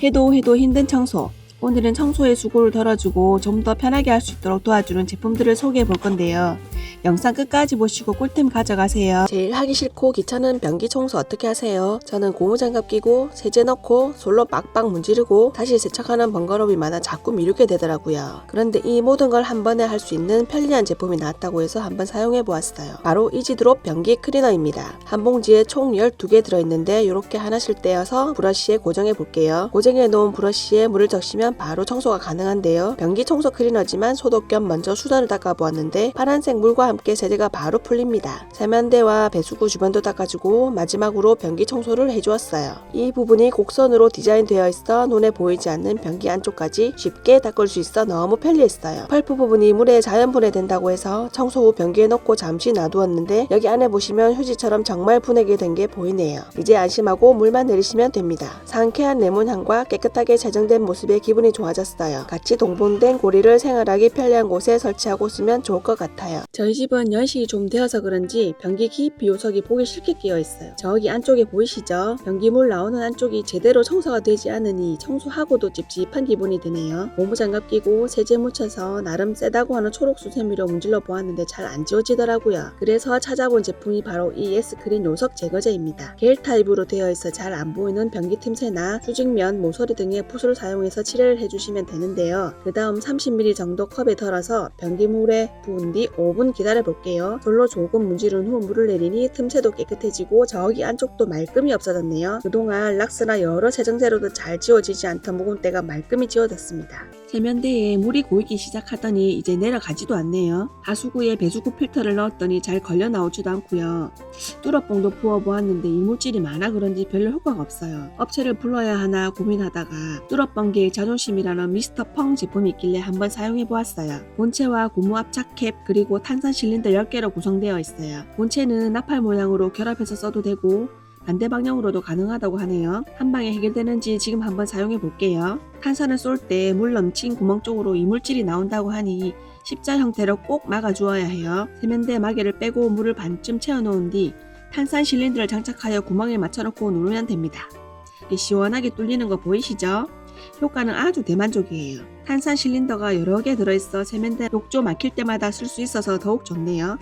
해도 힘든 청소. 오늘은 청소의 수고를 덜어주고 좀 더 편하게 할 수 있도록 도와주는 제품들을 소개해 볼 건데요. 영상 끝까지 보시고 꿀템 가져가세요. 제일 하기 싫고 귀찮은 변기 청소 어떻게 하세요? 저는 고무장갑 끼고 세제 넣고 솔로 빡빡 문지르고 다시 세척하는 번거로움이 많아 자꾸 미루게 되더라고요. 그런데 이 모든 걸 한 번에 할 수 있는 편리한 제품이 나왔다고 해서 한번 사용해 보았어요. 바로 이지드롭 변기 클리너입니다. 한 봉지에 총 12개 들어있는데 이렇게 하나씩 떼어서 브러쉬에 고정해 볼게요. 고정해 놓은 브러쉬에 물을 적시면 바로 청소가 가능한데요. 변기 청소 클리너지만 소독 겸 먼저 수전을 닦아 보았는데 파란색 물과 함께 세제가 바로 풀립니다. 세면대와 배수구 주변도 닦아주고 마지막으로 변기 청소를 해주었어요. 이 부분이 곡선으로 디자인되어 있어 눈에 보이지 않는 변기 안쪽까지 쉽게 닦을 수 있어 너무 편리했어요. 펄프 부분이 물에 자연 분해된다고 해서 청소 후 변기에 넣고 잠시 놔두었는데 여기 안에 보시면 휴지처럼 정말 분해게 된 게 보이네요. 이제 안심하고 물만 내리시면 됩니다. 상쾌한 레몬향과 깨끗하게 제정된 모습에 기분이 좋아졌어요. 같이 동봉된 고리를 생활하기 편리한 곳에 설치하고 쓰면 좋을 것 같아요. 저희 집은 연식이 좀 되어서 그런지 변기 깊이 요석이 보기 싫게 끼어 있어요. 저기 안쪽에 보이시죠? 변기 물 나오는 안쪽이 제대로 청소가 되지 않으니 청소하고도 찝찝한 기분이 드네요. 고무장갑 끼고 세제 묻혀서 나름 세다고 하는 초록 수세미로 문질러 보았는데 잘 안 지워지더라고요. 그래서 찾아본 제품이 바로 이 S크린 요석 제거제입니다. 겔 타입으로 되어 있어 잘 안 보이는 변기 틈새나 수직면, 모서리 등의 붓을 사용해서 칠해를 해주시면 되는데요. 그 다음 30ml 정도 컵에 덜어서 변기물에 부은 뒤 5분 기다려 볼게요. 솔로 조금 문지른 후 물을 내리니 틈새도 깨끗해지고 저기 안쪽도 말끔히 없어졌네요. 그동안 락스나 여러 세정제로도 잘 지워지지 않던 묵은 때가 말끔히 지워졌습니다. 세면대에 물이 고이기 시작하더니 이제 내려가지도 않네요. 하수구에 배수구 필터를 넣었더니 잘 걸려 나오지도 않고요. 뚜러뽕도 부어보았는데 이물질이 많아 그런지 별로 효과가 없어요. 업체를 불러야 하나 고민하다가 뚜러뽕계의 자존심이라는 미스터 펑 제품이 있길래 한번 사용해보았어요. 본체와 고무 압착 캡 그리고 탄산 실린더 10개로 구성되어 있어요. 본체는 나팔 모양으로 결합해서 써도 되고 반대 방향으로도 가능하다고 하네요. 한 방에 해결되는지 지금 한번 사용해 볼게요. 탄산을 쏠 때 물 넘친 구멍 쪽으로 이물질이 나온다고 하니 십자 형태로 꼭 막아 주어야 해요. 세면대 마개를 빼고 물을 반쯤 채워 놓은 뒤 탄산 실린더를 장착하여 구멍에 맞춰 놓고 누르면 됩니다. 시원하게 뚫리는 거 보이시죠? 효과는 아주 대만족이에요. 탄산 실린더가 여러 개 들어있어 세면대 욕조 막힐 때마다 쓸 수 있어서 더욱 좋네요.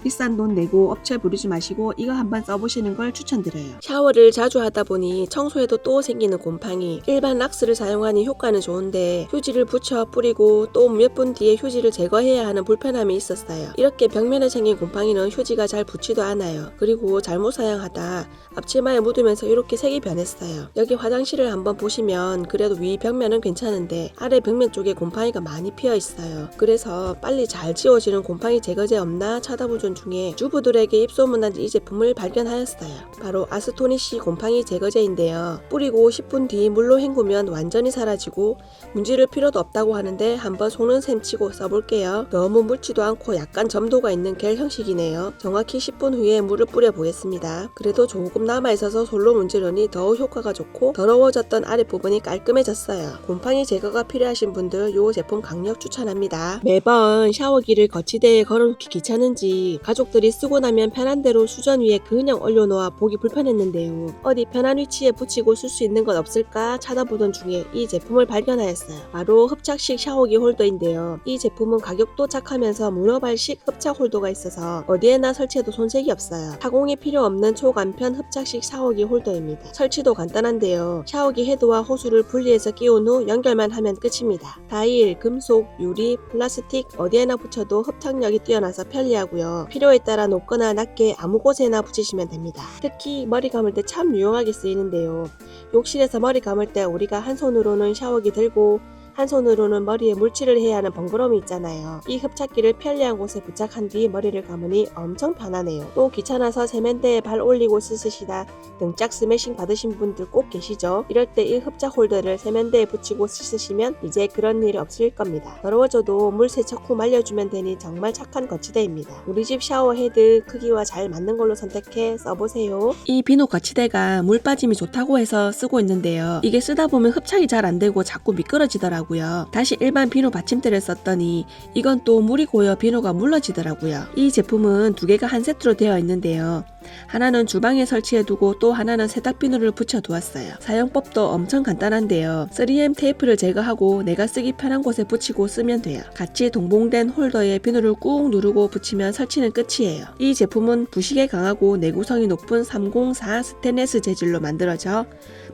비싼 돈 내고 업체 부르지 마시고 이거 한번 써보시는 걸 추천드려요. 샤워를 자주 하다 보니 청소에도 또 생기는 곰팡이. 일반 락스를 사용하니 효과는 좋은데 휴지를 붙여 뿌리고 또 몇 분 뒤에 휴지를 제거해야 하는 불편함이 있었어요. 이렇게 벽면에 생긴 곰팡이는 휴지가 잘 붙지도 않아요. 그리고 잘못 사용하다 앞치마에 묻으면서 이렇게 색이 변했어요. 여기 화장실을 한번 보시면 그래도 위 벽면은 괜찮은데 아래 벽면 쪽에 곰팡이가 많이 피어 있어요. 그래서 빨리 잘 지워지는 곰팡이 제거제 없나 찾아보던 중에 주부들에게 입소문난 이 제품을 발견하였어요. 바로 아스토니시 곰팡이 제거제인데요. 뿌리고 10분 뒤 물로 헹구면 완전히 사라지고 문지를 필요도 없다고 하는데 한번 속는 셈 치고 써볼게요. 너무 묽지도 않고 약간 점도가 있는 겔 형식이네요. 정확히 10분 후에 물을 뿌려 보겠습니다. 그래도 조금 남아있어서 솔로 문지르니 더욱 효과가 좋고 더러워졌던 아랫부분이 깔끔해졌어요. 곰팡이 제거가 필요하신 분들 이 제품 강력 추천합니다. 매번 샤워기를 거치대에 걸어놓기 귀찮은지 가족들이 쓰고 나면 편한 대로 수전 위에 그냥 올려놓아 보기 불편했는데요. 어디 편한 위치에 붙이고 쓸 수 있는 건 없을까 찾아보던 중에 이 제품을 발견하였어요. 바로 흡착식 샤워기 홀더인데요. 이 제품은 가격도 착하면서 문어발식 흡착 홀더가 있어서 어디에나 설치해도 손색이 없어요. 타공이 필요 없는 초간편 흡착식 샤워기 홀더입니다. 설치도 간단한데요. 샤워기 헤드와 호수를 분리해서 끼운 후 연결만 하면 끝입니다. 타일, 금속, 유리, 플라스틱 어디에나 붙여도 흡착력이 뛰어나서 편리하고요. 필요에 따라 높거나 낮게 아무 곳에나 붙이시면 됩니다. 특히 머리 감을 때 참 유용하게 쓰이는데요. 욕실에서 머리 감을 때 우리가 한 손으로는 샤워기 들고 한 손으로는 머리에 물칠을 해야 하는 번거로움이 있잖아요. 이 흡착기를 편리한 곳에 부착한 뒤 머리를 감으니 엄청 편하네요. 또 귀찮아서 세면대에 발 올리고 쓰시다 등짝 스매싱 받으신 분들 꼭 계시죠? 이럴 때 이 흡착 홀더를 세면대에 붙이고 쓰시면 이제 그런 일이 없을 겁니다. 더러워져도 물 세척 후 말려주면 되니 정말 착한 거치대입니다. 우리 집 샤워 헤드 크기와 잘 맞는 걸로 선택해 써보세요. 이 비누 거치대가 물 빠짐이 좋다고 해서 쓰고 있는데요. 이게 쓰다 보면 흡착이 잘 안되고 자꾸 미끄러지더라고요. 되더라고요. 다시 일반 비누 받침대를 썼더니 이건 또 물이 고여 비누가 물러지더라고요. 이 제품은 두 개가 한 세트로 되어 있는데요. 하나는 주방에 설치해두고 또 하나는 세탁비누를 붙여두었어요. 사용법도 엄청 간단한데요. 3M 테이프를 제거하고 내가 쓰기 편한 곳에 붙이고 쓰면 돼요. 같이 동봉된 홀더에 비누를 꾹 누르고 붙이면 설치는 끝이에요. 이 제품은 부식에 강하고 내구성이 높은 304 스테인리스 재질로 만들어져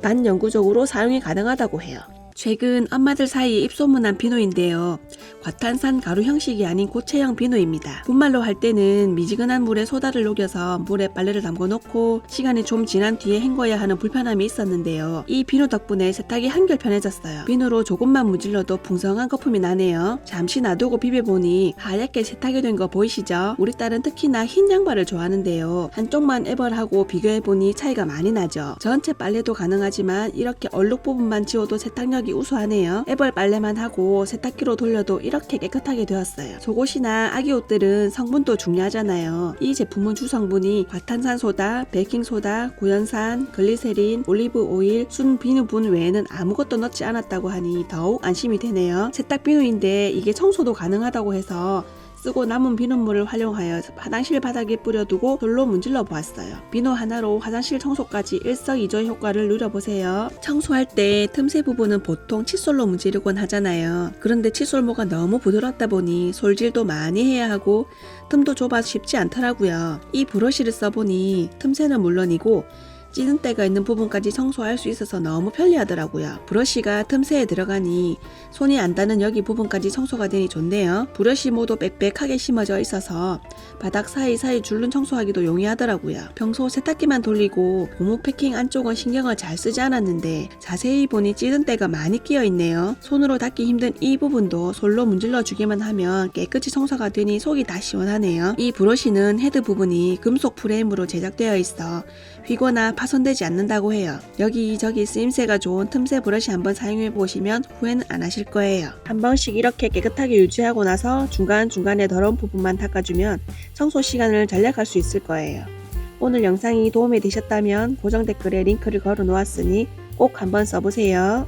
반영구적으로 사용이 가능하다고 해요. 최근 엄마들 사이에 입소문난 비누인데요. 과탄산 가루 형식이 아닌 고체형 비누입니다. 분말로 할 때는 미지근한 물에 소다를 녹여서 물에 빨래를 담궈 놓고 시간이 좀 지난 뒤에 헹궈야 하는 불편함이 있었는데요. 이 비누 덕분에 세탁이 한결 편해졌어요. 비누로 조금만 문질러도 풍성한 거품이 나네요. 잠시 놔두고 비벼보니 하얗게 세탁이 된 거 보이시죠? 우리 딸은 특히나 흰 양말을 좋아하는데요. 한쪽만 애벌하고 비교해보니 차이가 많이 나죠. 전체 빨래도 가능하지만 이렇게 얼룩 부분만 지워도 세탁력이 우수하네요. 애벌 빨래만 하고 세탁기로 돌려도 이렇게 깨끗하게 되었어요. 속옷이나 아기 옷들은 성분도 중요하잖아요. 이 제품은 주성분이 과탄산소다, 베이킹소다, 구연산, 글리세린, 올리브 오일, 순 비누분 외에는 아무것도 넣지 않았다고 하니 더욱 안심이 되네요. 세탁 비누인데 이게 청소도 가능하다고 해서 쓰고 남은 비눗물을 활용하여 화장실 바닥에 뿌려두고 돌로 문질러 보았어요. 비누 하나로 화장실 청소까지 일석이조의 효과를 누려보세요. 청소할 때 틈새 부분은 보통 칫솔로 문지르곤 하잖아요. 그런데 칫솔모가 너무 부드럽다 보니 솔질도 많이 해야 하고 틈도 좁아서 쉽지 않더라고요. 이 브러쉬를 써보니 틈새는 물론이고 찌든 때가 있는 부분까지 청소할 수 있어서 너무 편리하더라고요. 브러쉬가 틈새에 들어가니 손이 안 닿는 여기 부분까지 청소가 되니 좋네요. 브러쉬 모두 빽빽하게 심어져 있어서 바닥 사이사이 줄눈 청소하기도 용이하더라고요. 평소 세탁기만 돌리고 고무 패킹 안쪽은 신경을 잘 쓰지 않았는데 자세히 보니 찌든 때가 많이 끼어 있네요. 손으로 닦기 힘든 이 부분도 솔로 문질러 주기만 하면 깨끗이 청소가 되니 속이 다 시원하네요. 이 브러쉬는 헤드 부분이 금속 프레임으로 제작되어 있어 휘거나 파손되지 않는다고 해요. 여기저기 쓰임새가 좋은 틈새 브러쉬 한번 사용해 보시면 후회는 안 하실 거예요. 한 번씩 이렇게 깨끗하게 유지하고 나서 중간중간에 더러운 부분만 닦아주면 청소 시간을 절약할 수 있을 거예요. 오늘 영상이 도움이 되셨다면 고정 댓글에 링크를 걸어 놓았으니 꼭 한번 써보세요.